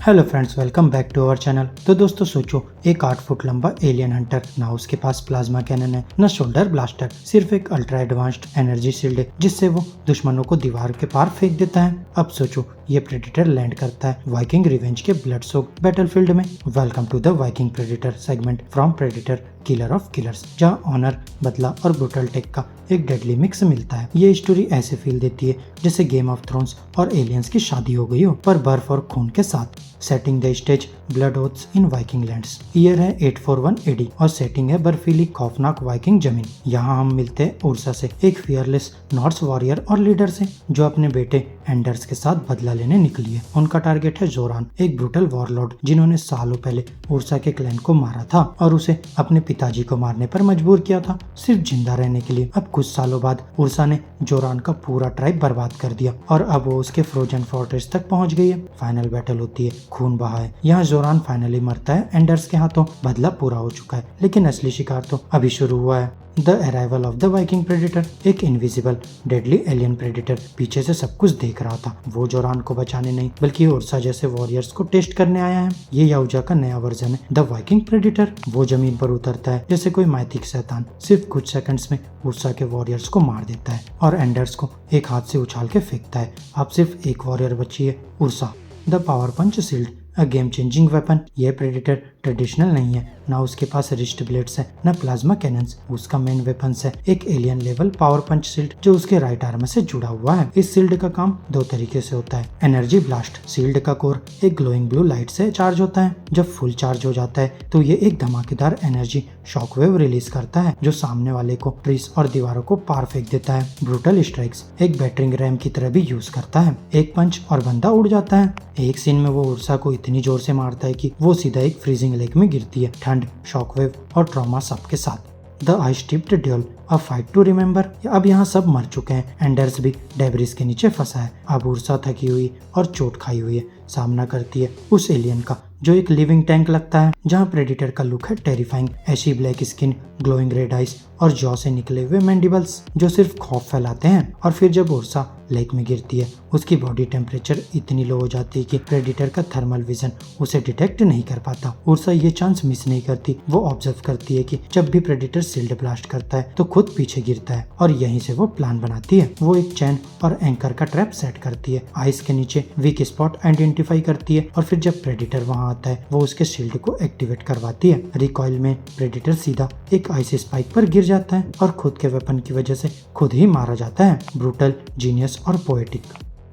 Hello friends, welcome back to our channel. तो दोस्तों सोचो, एक 8 फुट लंबा एलियन हंटर, ना उसके पास प्लाज्मा कैनन है ना शोल्डर ब्लास्टर, सिर्फ एक अल्ट्रा एडवांस्ड एनर्जी शील्ड है जिससे वो दुश्मनों को दीवार के पार फेंक देता है। अब सोचो, ये प्रेडेटर लैंड करता है वाइकिंग रिवेंज के ब्लड सोक्ड बैटलफील्ड में। Welcome to the Viking predator segment from predator killer of killers, जहाँ ऑनर, बदला और ब्रूटल टेक का एक डेडली मिक्स मिलता है। ये स्टोरी ऐसे फील देती है जैसे गेम ऑफ थ्रोन्स और एलियंस की शादी हो गई हो, पर बर्फ और खून के साथ। Setting the stage blood oaths in Viking lands. Year है 841 एडी और सेटिंग है बर्फीली खौफनाक वाइकिंग जमीन। यहाँ हम मिलते हैं उर्सा से, एक फियरलेस नॉर्स वॉरियर और लीडर से, जो अपने बेटे एंडर्स के साथ बदला लेने निकली है। उनका टारगेट है जोरान, एक ब्रूटल वॉरलॉर्ड जिन्होंने सालों पहले उर्सा के क्लैन को मारा था और उसे अपने पिताजी को मारने पर मजबूर किया था, सिर्फ जिंदा रहने के लिए। अब कुछ सालों बाद उर्सा ने जोरान का पूरा ट्राइब बर्बाद कर दिया और अब वो उसके फ्रोजन फोर्ट्रेस तक पहुंच गई है। फाइनल बैटल होती है, खून बहा है। यहाँ जोरान फाइनली मरता है एंडर्स के हाथों। बदला पूरा हो चुका है, लेकिन असली शिकार तो अभी शुरू हुआ है। The arrival of the Viking predator, एक इनविजिबल डेडली एलियन प्रेडेटर पीछे से सब कुछ देख रहा था। वो जोरान को बचाने नहीं बल्कि उर्सा जैसे वॉरियर्स को टेस्ट करने आया है। ये याहुजा का नया वर्जन है, द वाइकिंग प्रेडेटर। वो जमीन पर उतरता है जैसे कोई माइथिक शैतान, सिर्फ कुछ सेकंड्स में उर्सा के वॉरियर्स को मार देता है और एंडर्स को एक हाथ से उछाल के फेंकता है। अब सिर्फ एक वॉरियर बची है, Ursa. The power punch shield, a game changing weapon. यह प्रेडेटर ट्रेडिशनल नहीं है, ना उसके पास रिस्ट ब्लेड्स है ना प्लाज्मा कैनन्स। उसका मेन वेपन्स है एक alien level power punch shield जो उसके राइट आर्म से जुड़ा हुआ है। इस शील्ड का काम दो तरीके से होता है। एनर्जी ब्लास्ट, शील्ड का कोर एक ग्लोइंग ब्लू लाइट से चार्ज होता है। जब फुल चार्ज हो जाता है तो ये एक धमाकेदार एनर्जी शॉकवेव रिलीज करता है जो सामने वाले को ट्रीज और दीवारों को पार फेंक देता है। ब्रूटल स्ट्राइक्स, एक बैटरिंग रैम की तरह भी यूज करता है। एक पंच और बंदा उड़ जाता है। एक सीन में वो उर्सा को इतनी जोर से मारता है कि वो सीधा एक फ्रीजिंग लेक में गिरती है, ठंड, शॉकवेव और ट्रॉमा सबके साथ। The ice tipped duel, a fight to remember. अब यहाँ सब मर चुके हैं, एंडर्स भी डेब्रिस के नीचे फंसा है। अब उर्सा थकी हुई और चोट खाई हुई है, सामना करती है उस एलियन का जो एक लिविंग टैंक लगता है। जहाँ प्रेडेटर का लुक है टेरिफाइंग, ऐसी black skin, glowing red eyes और जॉ से निकले हुए मैंडिबल्स जो सिर्फ खौफ फैलाते हैं। और फिर जब उर्सा लेक में गिरती है, उसकी बॉडी टेम्परेचर इतनी लो हो जाती है कि प्रेडेटर का थर्मल विजन उसे डिटेक्ट नहीं कर पाता। उर्सा ये चांस मिस नहीं करती। वो ऑब्जर्व करती है कि जब भी प्रेडेटर शील्ड ब्लास्ट करता है तो खुद पीछे गिरता है और यहीं से वो प्लान बनाती है। वो एक चैन और एंकर का ट्रैप सेट करती है, आइस के नीचे वीक स्पॉट आइडेंटिफाई करती है और फिर जब प्रेडेटर वहां आता है वो उसके शील्ड को एक्टिवेट करवाती है। रिकॉइल में प्रेडेटर सीधा एक आइस स्पाइक पर गिर जाता है और खुद के वेपन की वजह से खुद ही मारा जाता है। ब्रूटल, जीनियस और poetic.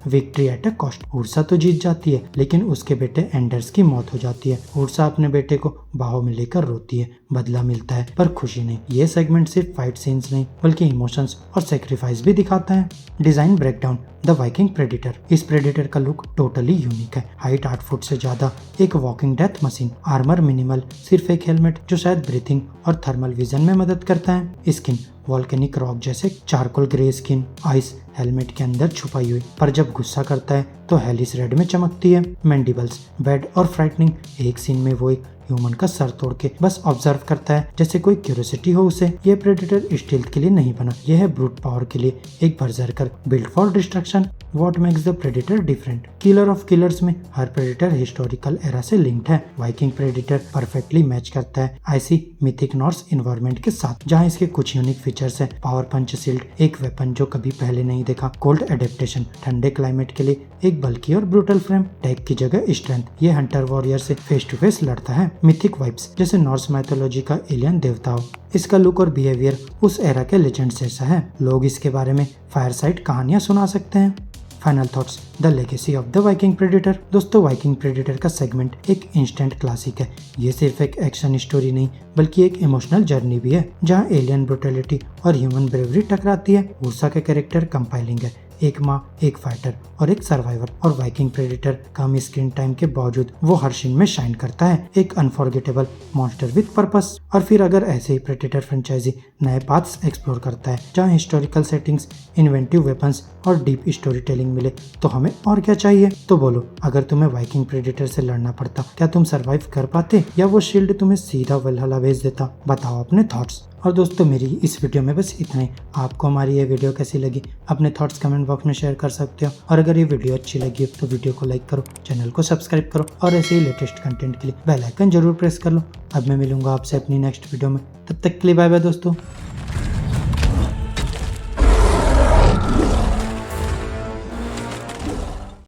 Victory at a cost, Ursa तो जीत जाती है लेकिन उसके बेटे एंडर्स की मौत हो जाती है। उर्सा अपने बेटे को बाहों में लेकर रोती है। बदला मिलता है पर खुशी नहीं। ये सेगमेंट सिर्फ फाइट सीन्स नहीं बल्कि इमोशंस और सेक्रीफाइस भी दिखाता है। Design breakdown, the Viking predator. इस प्रेडेटर का लुक टोटली यूनिक है। हाइट 8 फुट से ज्यादा, एक walking death machine, armour minimal, सिर्फ एक हेलमेट जो शायद ब्रीथिंग और थर्मल विजन में मदद करता है। स्किन वॉल्केनिक रॉक जैसे charcoal grey skin, ice helmet के अंदर छुपाई हुई, पर जब गुस्सा करता है तो हेलिस रेड में चमकती है। मैंडिबल्स बैड और फ्राइटनिंग, एक सीन में वो एक ह्यूमन का सर तोड़ के बस ऑब्जर्व करता है जैसे कोई क्यूरियोसिटी हो उसे। ये प्रेडेटर स्टील्थ के लिए नहीं बना, यह है ब्रूट पावर के लिए, एक berserker build for destruction. What makes the predator different, killer of killers में हर प्रेडेटर हिस्टोरिकल एरा से लिंक्ड है। वाइकिंग प्रेडेटर परफेक्टली मैच करता है आईसी मिथिक नॉर्स एनवायरनमेंट के साथ, जहाँ इसके कुछ यूनिक फीचर्स है। पावर पंच शील्ड, एक वेपन जो कभी पहले नहीं देखा। कोल्ड एडेप्टेशन, ठंडे क्लाइमेट के लिए एक बल्कि और ब्रूटल फ्रेम। टैग की जगह स्ट्रेंथ, ये हंटर वॉरियर से फेस टू फेस लड़ता है। मिथिक वाइब्स, जैसे नॉर्स मैथोलॉजी का एलियन देवता हो। इसका लुक और बिहेवियर उस एरा के लेजेंड जैसा है। लोग इसके बारे में फायरसाइड कहानियां सुना सकते हैं। Final thoughts, the legacy of the Viking predator. दोस्तों, वाइकिंग प्रेडेटर का सेगमेंट एक इंस्टेंट क्लासिक है। ये सिर्फ एक एक्शन स्टोरी नहीं बल्कि एक इमोशनल जर्नी भी है, जहाँ एलियन ब्रुटलिटी और ह्यूमन ब्रेवरी टकराती है। उर्सा का कैरेक्टर कंपाइलिंग है, एक माँ, एक फाइटर और एक सर्वाइवर। और वाइकिंग प्रेडेटर कम स्क्रीन टाइम के बावजूद वो हर सीन में शाइन करता है, एक अनफॉरगेटेबल मॉन्स्टर विद पर्पस। और फिर अगर ऐसे ही प्रेडेटर फ्रेंचाइजी नए पाथ्स एक्सप्लोर करता है जहाँ हिस्टोरिकल सेटिंग्स, इन्वेंटिव वेपन्स और डीप स्टोरी टेलिंग मिले तो हमें और क्या चाहिए। तो बोलो, अगर तुम्हें वाइकिंग प्रेडेटर से लड़ना पड़ता क्या तुम सर्वाइव कर पाते, या वो शील्ड तुम्हें सीधा वल्हला भेज देता? बताओ अपने थॉट्स। और दोस्तों मेरी इस वीडियो में बस इतना ही। आपको हमारी ये वीडियो कैसी लगी अपने थॉट्स कमेंट बॉक्स में शेयर कर सकते हो। और अगर ये वीडियो अच्छी लगी हो तो वीडियो को लाइक करो, चैनल को सब्सक्राइब करो और ऐसे ही लेटेस्ट कंटेंट के लिए बेल आइकन जरूर प्रेस कर लो। अब मैं मिलूंगा आपसे अपनी नेक्स्ट वीडियो में, तब तक के लिए बाय बाय दोस्तों।